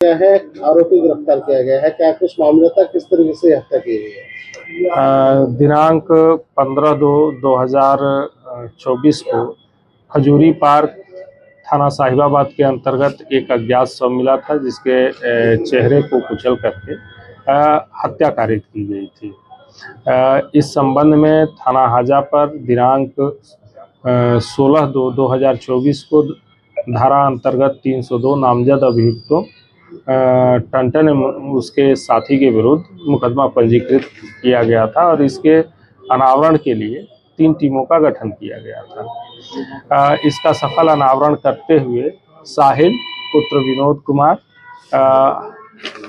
क्या है, आरोपी गिरफ्तार किया गया है, क्या कुछ मामला था, किस तरीके से हत्या की गई है? दिनांक 15/2/2024 को खजूरी पार्क थाना साहिबाबाद के अंतर्गत एक अज्ञात शव मिला था, जिसके चेहरे को कुचल करके हत्या कारित की गई थी। इस संबंध में थाना हाजा पर दिनांक 16/2/2024 को धारा अंतर्गत 302 नामजद अभियुक्तों टंटन एवं उसके साथी के विरुद्ध मुकदमा पंजीकृत किया गया था और इसके अनावरण के लिए 3 टीमों का गठन किया गया था। इसका सफल अनावरण करते हुए साहिल पुत्र विनोद कुमार,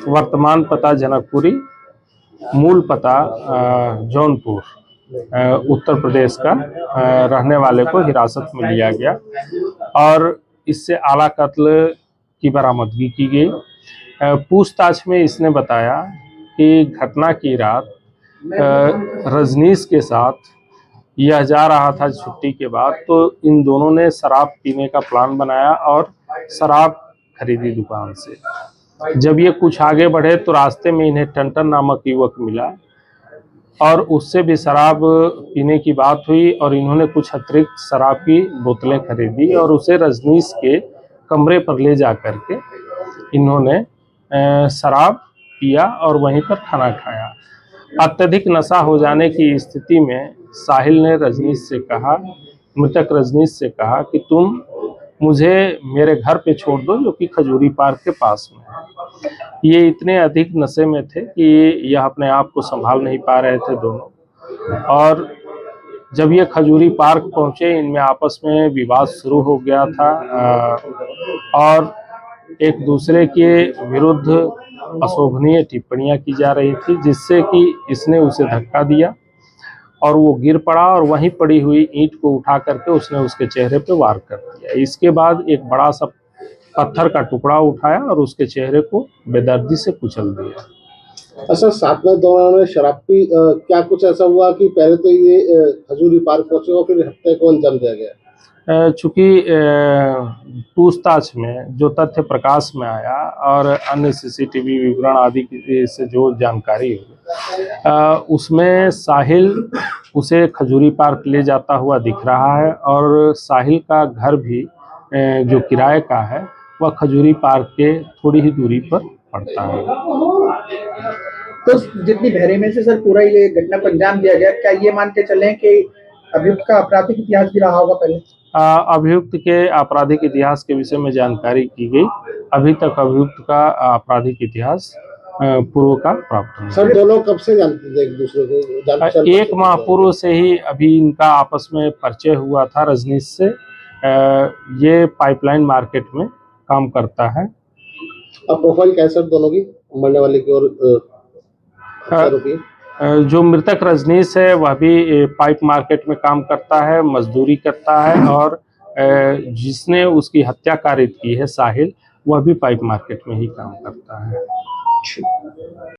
वर्तमान पता जनकपुरी, मूल पता जौनपुर उत्तर प्रदेश का रहने वाले को हिरासत में लिया गया और इससे आला कत्ल की बरामदगी की गई। पूछताछ में इसने बताया कि घटना की रात रजनीश के साथ यह जा रहा था छुट्टी के बाद, तो इन दोनों ने शराब पीने का प्लान बनाया और शराब खरीदी दुकान से। जब ये कुछ आगे बढ़े तो रास्ते में इन्हें टंटन नामक युवक मिला और उससे भी शराब पीने की बात हुई और इन्होंने कुछ अतिरिक्त शराब की बोतलें खरीदी और उसे रजनीश के कमरे पर ले जा करके इन्होंने शराब पिया और वहीं पर खाना खाया। अत्यधिक नशा हो जाने की स्थिति में साहिल ने मृतक रजनीश से कहा कि तुम मुझे मेरे घर पे छोड़ दो, जो कि खजूरी पार्क के पास में है। ये इतने अधिक नशे में थे कि यह अपने आप को संभाल नहीं पा रहे थे दोनों, और जब ये खजूरी पार्क पहुंचे इनमें आपस में विवाद शुरू हो गया था और एक दूसरे के विरुद्ध अशोभनीय टिप्पणियां की जा रही थी, जिससे कि इसने उसे धक्का दिया और वो गिर पड़ा और वहीं पड़ी हुई ईंट को उठा करके उसने उसके चेहरे पे वार कर दिया। इसके बाद एक बड़ा सा पत्थर का टुकड़ा उठाया और उसके चेहरे को बेदर्दी से कुचल दिया। अच्छा, साथ में दोनों ने शराब पी, क्या कुछ ऐसा हुआ कि पहले तो ये खजूरी पार्क पहुंचे और फिर हत्या को अंजाम दिया गया? चूंकि पूछताछ में जो तथ्य प्रकाश में आया और अन्य सीसीटीवी विवरण आदि से जो जानकारी हुई, उसमें साहिल उसे खजूरी पार्क ले जाता हुआ दिख रहा है और साहिल का घर भी जो किराए का है वह खजूरी पार्क के थोड़ी ही दूरी पर पड़ता है। तो जितनी बेरहमी से सर पूरा ये घटना को अंजाम दिया गया, क्या ये मान के चलें कि अभियुक्त का आपराधिक इतिहास भी रहा होगा पहले? अभियुक्त के आपराधिक इतिहास के विषय में जानकारी की गई। अभी तक अभियुक्त का आपराधिक इतिहास पूर्व का प्राप्त नहीं। सर, दोनों कब से जानते थे एक दूसरे को? 1 माह पूर्व से ही अभी इनका आपस में परिचय हुआ था रजनीश से। ये पाइपलाइन मार्केट में काम करता है। अब प्रोफाइल कैसे दोनों की, मरने वाले की और आरोपी? जो मृतक रजनीश है वह भी पाइप मार्केट में काम करता है, मजदूरी करता है और जिसने उसकी हत्या कारित की है साहिल, वह भी पाइप मार्केट में ही काम करता है।